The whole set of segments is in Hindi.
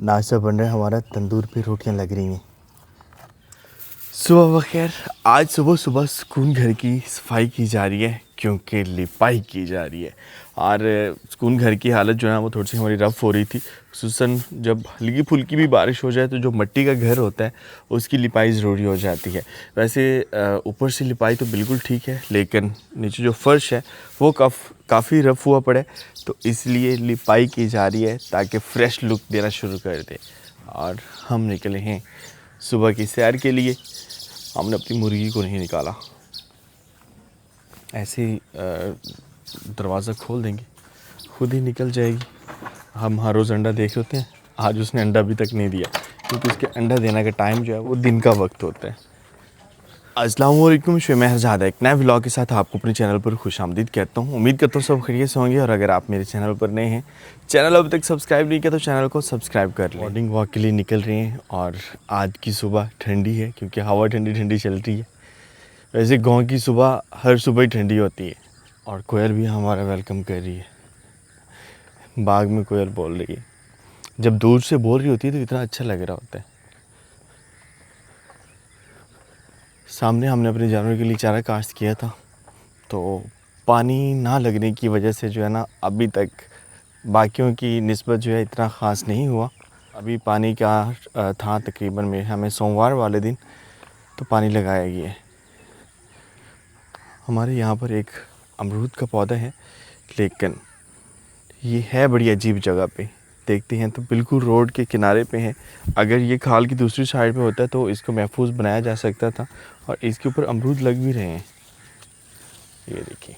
नाश्ता बन रहा है हमारा, तंदूर पे रोटियां लग रही हैं। सुबह बखैर। आज सुबह सुबह सुकून घर की सफाई की जा रही है क्योंकि लिपाई की जा रही है। और सुकून घर की हालत जो है वो थोड़ी सी हमारी रफ़ हो रही थी, खुसूसन जब हल्की फुल्की भी बारिश हो जाए तो जो मिट्टी का घर होता है उसकी लिपाई ज़रूरी हो जाती है। वैसे ऊपर से लिपाई तो बिल्कुल ठीक है, लेकिन नीचे जो फ़र्श है वो काफ़ी रफ़ हुआ पड़ा है, तो इसलिए लिपाई की जा रही है ताकि फ़्रेश लुक देना शुरू कर दे। और हम निकले हैं सुबह की सैर के लिए। हमने अपनी मुर्गी को नहीं निकाला, ऐसे ही दरवाज़ा खोल देंगे, खुद ही निकल जाएगी। हम हर रोज़ अंडा देख होते हैं, आज उसने अंडा अभी तक नहीं दिया क्योंकि उसके अंडा देने का टाइम जो है वो दिन का वक्त होता है। अस्सलाम वालेकुम, मैं ज़्यादा एक नए व्लॉग के साथ आपको अपने चैनल पर खुशामदीद कहता हूँ। उम्मीद करता हूँ सब खैरियत से होंगे। और अगर आप मेरे चैनल पर नए हैं, चैनल अभी तक सब्सक्राइब नहीं किया तो चैनल को सब्सक्राइब कर लें। मॉर्निंग वॉक के लिए निकल रहे हैं और आज की सुबह ठंडी है क्योंकि हवा ठंडी ठंडी चल रही है। वैसे गाँव की सुबह हर सुबह ही ठंडी होती है। और कोयल भी हमारा वेलकम कर रही है, बाग में कोयल बोल रही है। जब दूर से बोल रही होती है तो इतना अच्छा लग रहा होता है। सामने हमने अपने जानवर के लिए चारा काश्त किया था, तो पानी ना लगने की वजह से जो है ना अभी तक बाकियों की निस्बत जो है इतना ख़ास नहीं हुआ। अभी पानी का था तकरीबन में हमें सोमवार वाले दिन तो पानी लगाया गया है। हमारे यहाँ पर एक अमरूद का पौधा है, लेकिन ये है बड़ी अजीब जगह पे। देखते हैं तो बिल्कुल रोड के किनारे पे है। अगर ये खाल की दूसरी साइड पे होता तो इसको महफूज बनाया जा सकता था। और इसके ऊपर अमरूद लग भी रहे हैं, ये देखिए।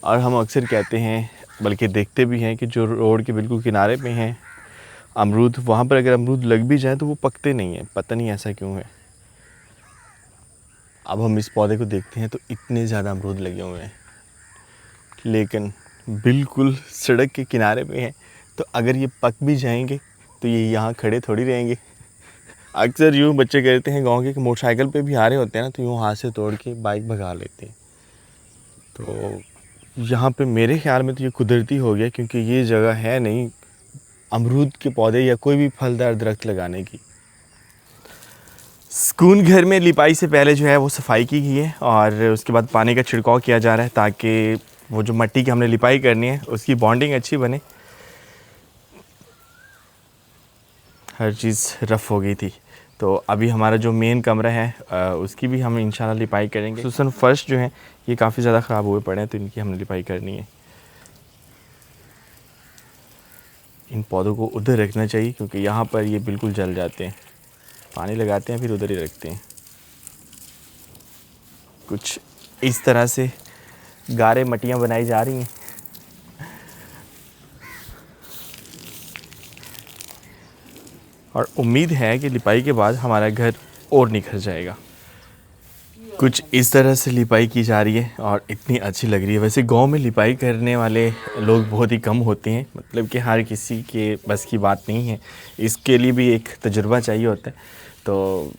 और हम अक्सर कहते हैं, बल्कि देखते भी हैं कि जो रोड के बिल्कुल किनारे पे हैं अमरूद, वहाँ पर अगर अमरूद लग भी जाए तो वो पकते नहीं हैं, पता नहीं ऐसा क्यों है। अब हम इस पौधे को देखते हैं तो इतने ज़्यादा अमरूद लगे हुए हैं, लेकिन बिल्कुल सड़क के किनारे पे हैं, तो अगर ये पक भी जाएंगे तो ये यहाँ खड़े थोड़ी रहेंगे। अक्सर यूँ बच्चे कहते हैं गांव के कि मोटरसाइकिल पे भी आ रहे होते हैं ना, तो यूँ हाथ से तोड़ के बाइक भगा लेते हैं। तो यहाँ पे मेरे ख्याल में तो ये कुदरती हो गया, क्योंकि ये जगह है नहीं अमरूद के पौधे या कोई भी फलदार दरख्त लगाने की। सुकून घर में लिपाई से पहले जो है वो सफाई की गई है और उसके बाद पानी का छिड़काव किया जा रहा है ताकि वो जो मिट्टी की हमने लिपाई करनी है उसकी बॉन्डिंग अच्छी बने। हर चीज़ रफ़ हो गई थी, तो अभी हमारा जो मेन कमरा है उसकी भी हम इंशाल्लाह लिपाई करेंगे। खुसूसन फ़र्श जो है ये काफ़ी ज़्यादा ख़राब हुए पड़े हैं, तो इनकी हमने लिपाई करनी है। इन पौधों को उधर रखना चाहिए क्योंकि यहाँ पर ये बिल्कुल जल जाते हैं। पानी लगाते हैं फिर उधर ही रखते हैं। कुछ इस तरह से गारे मट्टियाँ बनाई जा रही हैं। और उम्मीद है कि लिपाई के बाद हमारा घर और निखर जाएगा। कुछ इस तरह से लिपाई की जा रही है और इतनी अच्छी लग रही है। वैसे गांव में लिपाई करने वाले लोग बहुत ही कम होते हैं, मतलब कि हर किसी के बस की बात नहीं है। इसके लिए भी एक तजुर्बा चाहिए होता है, तो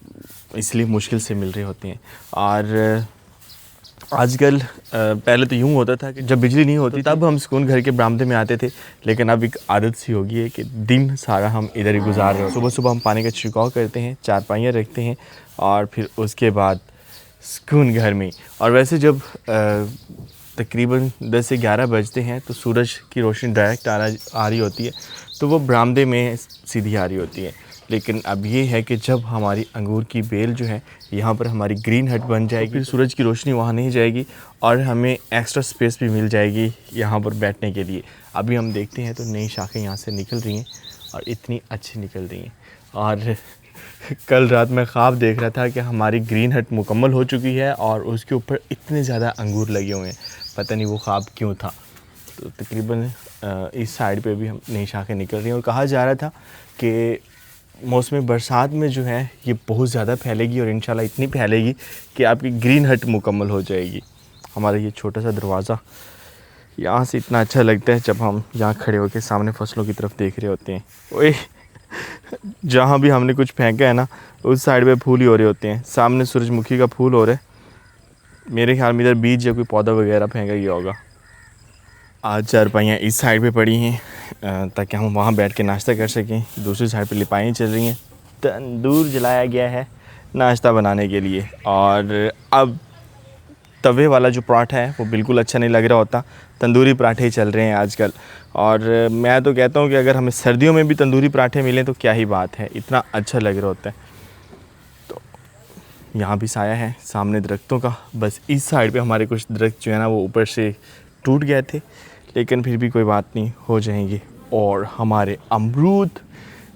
इसलिए मुश्किल से मिल रहे होते हैं। और आजकल पहले तो यूँ होता था कि जब बिजली नहीं होती तब हम सुकून घर के बरामदे में आते थे, लेकिन अब एक आदत सी हो गई है कि दिन सारा हम इधर ही गुजार रहे हो। सुबह सुबह हम पानी का छिड़काव करते हैं, चारपाइयाँ रखते हैं और फिर उसके बाद सुकून घर में। और वैसे जब तकरीबन 10 से 11 बजते हैं तो सूरज की रोशनी डायरेक्ट आ रही होती है, तो वो बरामदे में सीधी आ रही होती है। लेकिन अब ये है कि जब हमारी अंगूर की बेल जो है यहाँ पर हमारी ग्रीन हट बन जाएगी, तो फिर सूरज की रोशनी वहाँ नहीं जाएगी और हमें एक्स्ट्रा स्पेस भी मिल जाएगी यहाँ पर बैठने के लिए। अभी हम देखते हैं तो नई शाखें यहाँ से निकल रही हैं और इतनी अच्छी निकल रही हैं। और कल रात मैं ख्वाब देख रहा था कि हमारी ग्रीन हट मुकम्मल हो चुकी है और उसके ऊपर इतने ज़्यादा अंगूर लगे हुए हैं, पता नहीं वो ख्वाब क्यों था। तो तकरीबन इस साइड पे भी हम नई शाखें निकल रही हैं और कहा जा रहा था कि मौसम बरसात में जो है ये बहुत ज़्यादा फैलेगी और इंशाल्लाह इतनी फैलेगी कि आपकी ग्रीन हट मुकम्मल हो जाएगी। हमारा ये छोटा सा दरवाज़ा यहाँ से इतना अच्छा लगता है जब हम यहाँ खड़े होकर सामने फसलों की तरफ देख रहे होते हैं। ओए, जहाँ भी हमने कुछ फेंका है ना उस साइड पे फूल ही हो रहे होते हैं। सामने सूरजमुखी का फूल हो रहा है, मेरे ख्याल में इधर बीज या कोई पौधा वगैरह फेंका गया होगा। आज चारपाइयाँ इस साइड पे पड़ी हैं ताकि हम वहाँ बैठ के नाश्ता कर सकें। दूसरी साइड पे लिपाइयाँ चल रही हैं। तंदूर जलाया गया है नाश्ता बनाने के लिए। और अब तवे वाला जो पराठा है वो बिल्कुल अच्छा नहीं लग रहा होता, तंदूरी पराठे ही चल रहे हैं आजकल। और मैं तो कहता हूँ कि अगर हमें सर्दियों में भी तंदूरी पराठे मिलें तो क्या ही बात है, इतना अच्छा लग रहा होता है। तो यहाँ भी साया है सामने दरख्तों का। बस इस साइड पे हमारे कुछ दरख्त जो है ना वो ऊपर से टूट गए थे, लेकिन फिर भी कोई बात नहीं, हो जाएंगे। और हमारे अमरूद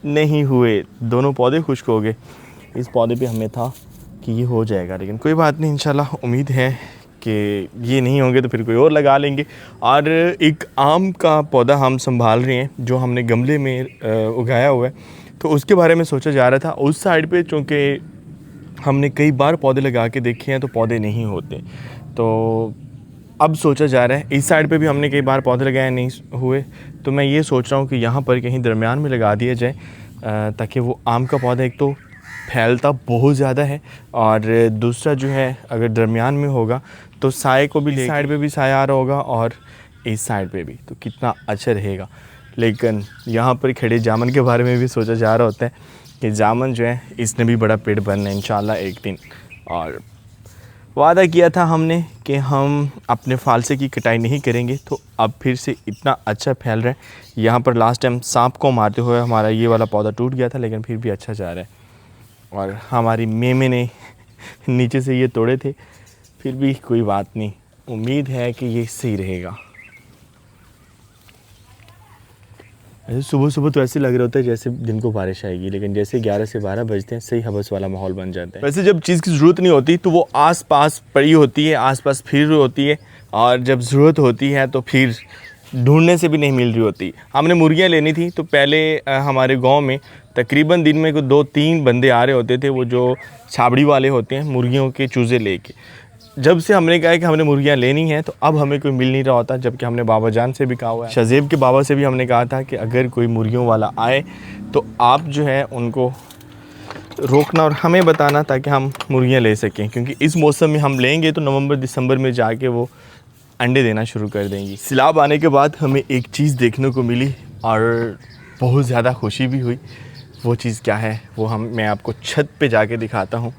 नहीं हुए, दोनों पौधे खुश्क हो गए। इस पौधे पे हमें था कि ये हो जाएगा, लेकिन कोई बात नहीं, इंशाल्लाह उम्मीद है कि ये नहीं होंगे तो फिर कोई और लगा लेंगे। और एक आम का पौधा हम संभाल रहे हैं जो हमने गमले में उगाया हुआ है, तो उसके बारे में सोचा जा रहा था। उस साइड पे चूँकि हमने कई बार पौधे लगा के देखे हैं तो पौधे नहीं होते, तो अब सोचा जा रहा है इस साइड पे भी हमने कई बार पौधे लगाए नहीं हुए, तो मैं ये सोच रहा हूँ कि यहाँ पर कहीं दरमियान में लगा दिया जाए ताकि वो आम का पौधा एक तो फैलता बहुत ज़्यादा है, और दूसरा जो है अगर दरमियान में होगा तो साए को भी, इस साइड पे भी साया आ रहा होगा और इस साइड पे भी, तो कितना अच्छा रहेगा। लेकिन यहाँ पर खड़े जामुन के बारे में भी सोचा जा रहा होता है कि जामुन जो है इसने भी बड़ा पेड़ बनना है इंशाल्लाह एक दिन। और वादा किया था हमने कि हम अपने फालसे की कटाई नहीं करेंगे, तो अब फिर से इतना अच्छा फैल रहा है। यहाँ पर लास्ट टाइम सांप को मारते हुए हमारा ये वाला पौधा टूट गया था, लेकिन फिर भी अच्छा जा रहा है। और हमारी मेमे ने नीचे से ये तोड़े थे, फिर भी कोई बात नहीं, उम्मीद है कि ये सही रहेगा। ऐसे सुबह सुबह तो ऐसे लग रहा होता है जैसे दिन को बारिश आएगी, लेकिन जैसे 11 से 12 बजते हैं सही हवस वाला माहौल बन जाता है। वैसे जब चीज़ की ज़रूरत नहीं होती तो वो आस पास पड़ी होती है, आस पास फिर रही होती है, और जब ज़रूरत होती है तो फिर ढूंढने से भी नहीं मिल रही होती। हमने मुर्गियाँ लेनी थी, तो पहले हमारे गांव में तकरीबन दिन में 2-3 बंदे आ रहे होते थे, वो जो छाबड़ी वाले होते हैं मुर्गियों के चूज़े लेके। जब से हमने कहा है कि हमने मुर्गियाँ लेनी हैं तो अब हमें कोई मिल नहीं रहा होता, जबकि हमने बाबा जान से भी कहा हुआ है, शज़ेब के बाबा से भी हमने कहा था कि अगर कोई मुर्गियों वाला आए तो आप जो है उनको रोकना और हमें बताना ताकि हम मुर्गियाँ ले सकें, क्योंकि इस मौसम में हम लेंगे तो नवंबर दिसंबर में जाके वो अंडे देना शुरू कर देंगी। सिलाब आने के बाद हमें एक चीज़ देखने को मिली और बहुत ज़्यादा खुशी भी हुई। वो चीज़ क्या है वो मैं आपको छत पे जाके दिखाता हूँ।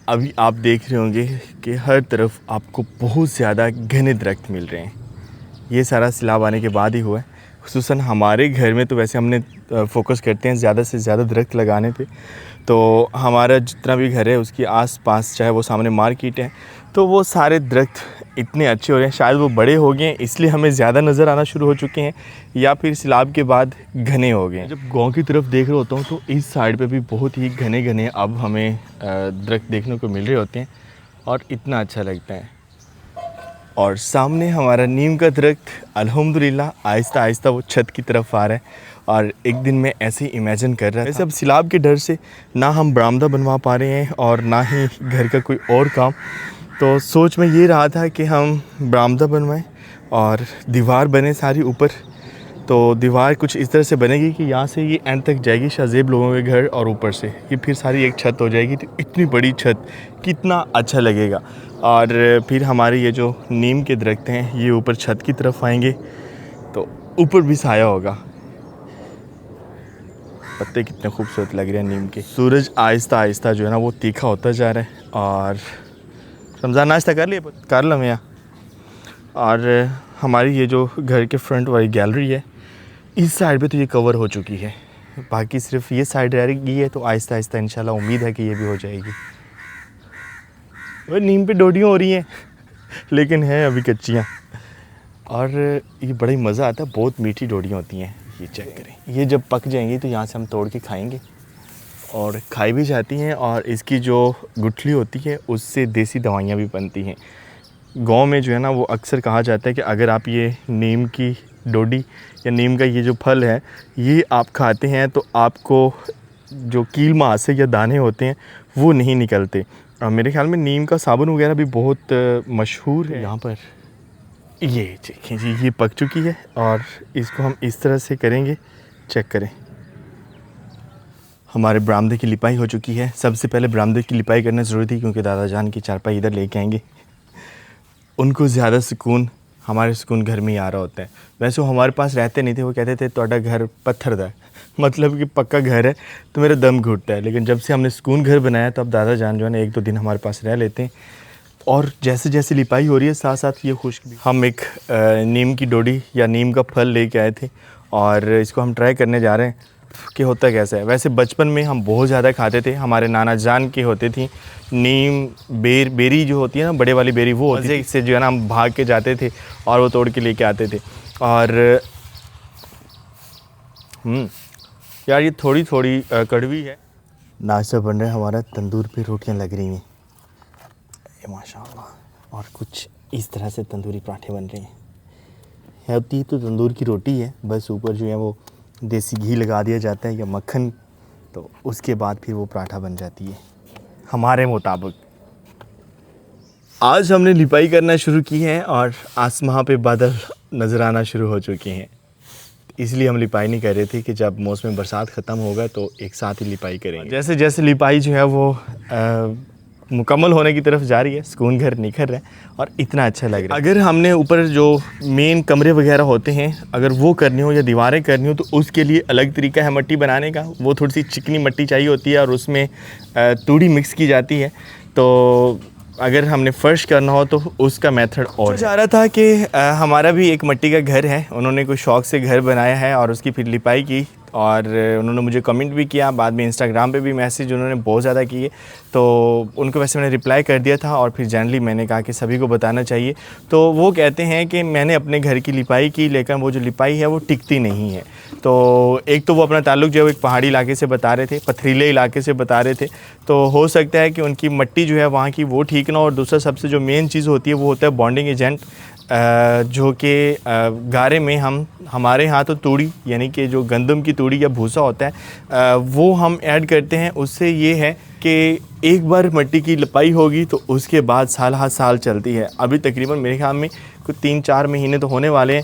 अभी आप देख रहे होंगे कि हर तरफ आपको बहुत ज़्यादा घने दरख्त मिल रहे हैं। ये सारा सिलाब आने के बाद ही हुआ है। खुसूसन हमारे घर में तो वैसे हमने फोकस करते हैं ज़्यादा से ज़्यादा दरख्त लगाने पे, तो हमारा जितना भी घर है उसके आस-पास, चाहे वो सामने मार्केट है, तो वो सारे दरख्त इतने अच्छे हो रहे हैं। शायद वो बड़े हो गए हैं इसलिए हमें ज़्यादा नज़र आना शुरू हो चुके हैं, या फिर सिलाब के बाद घने हो गए हैं। जब गांव की तरफ देख रहा होता हूँ तो इस साइड पे भी बहुत ही घने घने अब हमें दरख्त देखने को मिल रहे होते हैं और इतना अच्छा लगता है। और सामने हमारा नीम का दरख्त अल्हम्दुलिल्लाह आहिस्ता आहिस्ता वो छत की तरफ आ रहा है, और एक दिन मैं ऐसे ही इमेजिन कर रहा था। वैसे अब सिलाब के डर से ना हम बरामदा बनवा पा रहे हैं और ना ही घर का कोई और काम, तो सोच में ये रहा था कि हम बरामदा बनवाएं और दीवार बने सारी ऊपर। तो दीवार कुछ इस तरह से बनेगी कि यहाँ से ये एंड तक जाएगी शाहजेब लोगों के घर, और ऊपर से ये फिर सारी एक छत हो जाएगी। तो इतनी बड़ी छत कितना अच्छा लगेगा। और फिर हमारे ये जो नीम के दरख्त हैं ये ऊपर छत की तरफ आएंगे तो ऊपर भी साया होगा। पत्ते कितने खूबसूरत लग रहे हैं नीम के। सूरज आहिस्ता आहिस्ता जो है ना वो तीखा होता जा रहा है। और रमज़ान नाश्ता कर लिए? कर लो भैया। और हमारी ये जो घर के फ्रंट वाली गैलरी है इस साइड पे तो ये कवर हो चुकी है, बाकी सिर्फ ये साइड रह गई है, तो आहिस्ता आहिस्ता इंशाल्लाह उम्मीद है कि ये भी हो जाएगी। वो नीम पे डोडियाँ हो रही हैं लेकिन है अभी कच्चियाँ, और ये बड़ा ही मज़ा आता है। बहुत मीठी डोडियाँ होती हैं। ये चेक करें, ये जब पक जाएंगी तो यहाँ से हम तोड़ के खाएंगे, और खाई भी जाती हैं। और इसकी जो गुठली होती है उससे देसी दवाइयाँ भी बनती हैं। गांव में जो है ना वो अक्सर कहा जाता है कि अगर आप ये नीम की डोडी या नीम का ये जो फल है ये आप खाते हैं तो आपको जो कील मुहासे या दाने होते हैं वो नहीं निकलते। और मेरे ख्याल में नीम का साबुन वगैरह भी बहुत मशहूर है यहाँ पर। ये देखें जी, ये पक चुकी है और इसको हम इस तरह से करेंगे। चेक करें, हमारे बरामदे की लिपाई हो चुकी है। सबसे पहले बरामदे की लिपाई करना ज़रूरी थी क्योंकि दादा जान की चारपाई इधर लेके आएंगे। उनको ज़्यादा सुकून हमारे सुकून घर में ही आ रहा होता है। वैसे वो हमारे पास रहते नहीं थे, वो कहते थे ਤੁਹਾਡਾ घर पत्थर दा है, मतलब कि पक्का घर है तो मेरा दम घुटता है। लेकिन जब से हमने सुकून घर बनाया तो अब दादा जान जो है ना 1-2 दिन हमारे पास रह लेते हैं। और जैसे जैसे लिपाई हो रही है साथ साथ ये खुश्क भी। हम एक नीम की डोडी या नीम का फल लेके आए थे और इसको हम ट्राई करने जा रहे हैं कि होता कैसा है। वैसे बचपन में हम बहुत ज़्यादा खाते थे, हमारे नाना जान के होते थी नीम बेरी जो होती है ना, बड़े वाली बेरी, वो होती है। इससे जो है ना हम भाग के जाते थे और वो तोड़ के लेके आते थे। और यार ये थोड़ी थोड़ी कड़वी है। नाश्ता बन रहा है हमारा, तंदूर पे रोटियां लग रही हैं माशाल्लाह, और कुछ इस तरह से तंदूरी पराठे बन रहे हैं। होती तो तंदूर की रोटी है, बस ऊपर जो है वो देसी घी लगा दिया जाता है या मक्खन, तो उसके बाद फिर वो पराठा बन जाती है हमारे मुताबिक। आज हमने लिपाई करना शुरू की है और आसमां पे बादल नज़र आना शुरू हो चुके हैं, इसलिए हम लिपाई नहीं कर रहे थे कि जब मौसम बरसात ख़त्म होगा तो एक साथ ही लिपाई करेंगे। जैसे जैसे लिपाई जो है वो मुकम्मल होने की तरफ जा रही है, सुकून घर निखर रहा है और इतना अच्छा लग रहा है। अगर हमने ऊपर जो मेन कमरे वगैरह होते हैं अगर वो करनी हो या दीवारें करनी हो तो उसके लिए अलग तरीका है मट्टी बनाने का। वो थोड़ी सी चिकनी मट्टी चाहिए होती है और उसमें तूड़ी मिक्स की जाती है। तो अगर हमने फ़र्श करना हो तो उसका मेथड और चाह रहा था कि हमारा भी एक मिट्टी का घर है, उन्होंने कोई शौक़ से घर बनाया है और उसकी फिर लिपाई की और उन्होंने मुझे कमेंट भी किया, बाद में इंस्टाग्राम पे भी मैसेज उन्होंने बहुत ज़्यादा किए, तो उनको वैसे मैंने रिप्लाई कर दिया था और फिर जनरली मैंने कहा कि सभी को बताना चाहिए। तो वो कहते हैं कि मैंने अपने घर की लिपाई की, लेकिन वो जो लिपाई है वो टिकती नहीं है। तो एक तो वो अपना ताल्लुक़ जो है वो एक पहाड़ी इलाके से बता रहे थे, पथरीले इलाके से बता रहे थे, तो हो सकता है कि उनकी मिट्टी जो है वहाँ की वो ठीक ना हो। और दूसरा सबसे जो मेन चीज़ होती है वो होता है बॉन्डिंग एजेंट, जो कि गारे में हमारे यहाँ तो तूड़ी यानी कि जो गंदम की तूड़ी या भूसा होता है वो हम ऐड करते हैं। उससे ये है कि एक बार मिट्टी की लिपाई होगी तो उसके बाद साल हर साल चलती है। अभी तकरीबन मेरे ख्याल में कुछ 3-4 महीने तो होने वाले हैं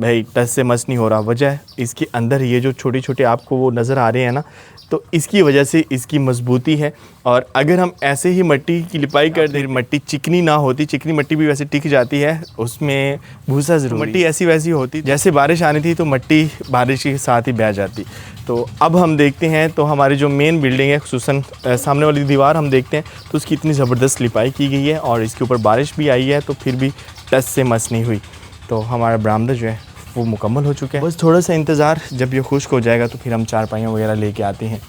भाई, टच से मस नहीं हो रहा। वजह इसके अंदर ये जो छोटे छोटे आपको वो नज़र आ रहे हैं ना, तो इसकी वजह से इसकी मजबूती है। और अगर हम ऐसे ही मिट्टी की लिपाई कर दें, मिट्टी चिकनी ना होती, चिकनी मिट्टी भी वैसे टिक जाती है, उसमें भूसा ज़रूर, मिट्टी ऐसी वैसी होती, जैसे बारिश आनी थी तो मिट्टी बारिश के साथ ही बह जाती। तो अब हम देखते हैं तो हमारी जो मेन बिल्डिंग है, खुसूसन सामने वाली दीवार हम देखते हैं तो उसकी इतनी ज़बरदस्त लिपाई की गई है और इसके ऊपर बारिश भी आई है तो फिर भी टच से मस नहीं हुई। तो हमारा बरामदा जो है वो मुकम्मल हो चुका है, बस थोड़ा सा इंतज़ार, जब ये खुश्क हो जाएगा तो फिर हम चारपाइयाँ वगैरह लेके आते हैं।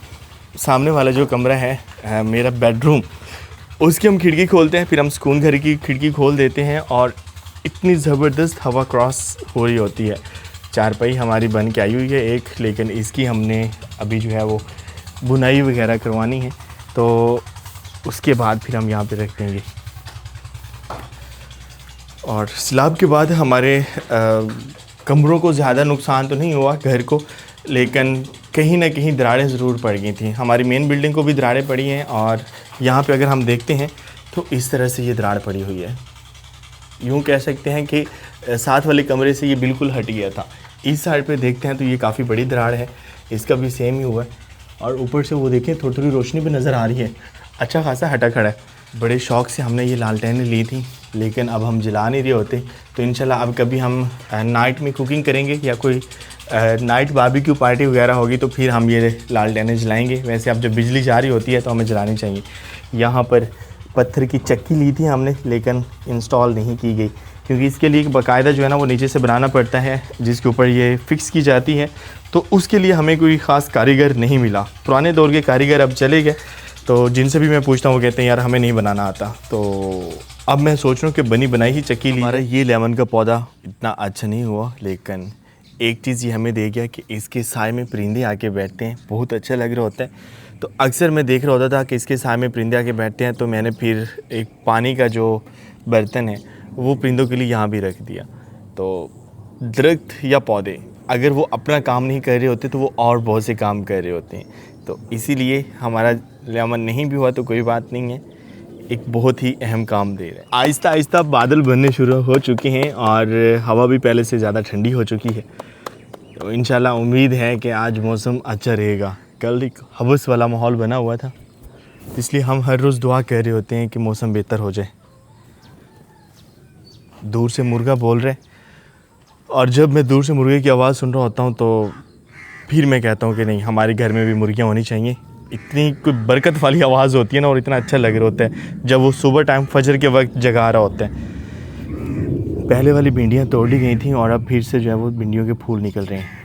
सामने वाला जो कमरा है मेरा बेडरूम, उसकी हम खिड़की खोलते हैं, फिर हम सुकून घर की खिड़की खोल देते हैं और इतनी ज़बरदस्त हवा क्रॉस हो रही होती है। चारपाई हमारी बन के आई हुई है एक, लेकिन इसकी हमने अभी जो है वो बुनाई वगैरह करवानी है, तो उसके बाद फिर हम यहाँ पे रख देंगे। और स्लैब के बाद हमारे कमरों को ज़्यादा नुकसान तो नहीं हुआ घर को, लेकिन कहीं ना कहीं दरारें ज़रूर पड़ गई थी। हमारी मेन बिल्डिंग को भी दरारें पड़ी हैं और यहाँ पे अगर हम देखते हैं तो इस तरह से ये दरार पड़ी हुई है। यूँ कह सकते हैं कि साथ वाले कमरे से ये बिल्कुल हट गया था। इस साइड पे देखते हैं तो ये काफ़ी बड़ी दरार है, इसका भी सेम ही हुआ है। और ऊपर से वो देखें थोड़ी थोड़ी रोशनी भी नज़र आ रही है, अच्छा खासा हटा खड़ा है। बड़े शौक़ से हमने ये लालटेनें ली थी, लेकिन अब हम जला नहीं रहे होते, तो इंशाल्लाह अब कभी हम नाइट में कुकिंग करेंगे या कोई नाइट बारबेक्यू पार्टी वगैरह होगी तो फिर हम ये लालटेनें जलाएंगे। वैसे अब जब बिजली जा रही होती है तो हमें जलानी चाहिए। यहाँ पर पत्थर की चक्की ली थी हमने, लेकिन इंस्टॉल नहीं की गई क्योंकि इसके लिए एक बाकायदा जो है ना वो नीचे से बनाना पड़ता है जिसके ऊपर ये फ़िक्स की जाती है, तो उसके लिए हमें कोई ख़ास कारीगर नहीं मिला। पुराने दौर के कारीगर अब चले गए, तो जिनसे भी मैं पूछता हूँ वो कहते हैं यार हमें नहीं बनाना आता। तो अब मैं सोच रहा हूँ कि बनी बनाई ही चक्की ली। हमारा ये लेमन का पौधा इतना अच्छा नहीं हुआ, लेकिन एक चीज़ ये हमें दे गया कि इसके साए में परिंदे आके बैठते हैं, बहुत अच्छा लग रहा होता है। तो अक्सर मैं देख रहा होता था कि इसके साए में परिंदे आके बैठते हैं, तो मैंने फिर एक पानी का जो बर्तन है वो परिंदों के लिए यहाँ भी रख दिया। तो दरख्त या पौधे अगर वो अपना काम नहीं कर रहे होते तो वो और बहुत से काम कर रहे होते हैं, तो इसीलिए हमारा लेमन नहीं भी हुआ तो कोई बात नहीं है, एक बहुत ही अहम काम दे रहा है। आहिस्ता आहिस्ता बादल बनने शुरू हो चुके हैं और हवा भी पहले से ज़्यादा ठंडी हो चुकी है, तो इंशाल्लाह उम्मीद है कि आज मौसम अच्छा रहेगा। कल एक हवस वाला माहौल बना हुआ था, इसलिए हम हर रोज़ दुआ कर रहे होते हैं कि मौसम बेहतर हो जाए। दूर से मुर्गा बोल रहे हैं, और जब मैं दूर से मुर्गे की आवाज़ सुन रहा होता हूँ तो फिर मैं कहता हूँ कि नहीं, हमारे घर में भी मुर्गियाँ होनी चाहिए। इतनी कोई बरकत वाली आवाज़ होती है ना, और इतना अच्छा लग रहा होता है जब वो सुबह टाइम फजर के वक्त जगा रहा होता है। पहले वाली भिंडियाँ तोड़ ली गई थी और अब फिर से जो है वो भिंडियों के फूल निकल रहे हैं।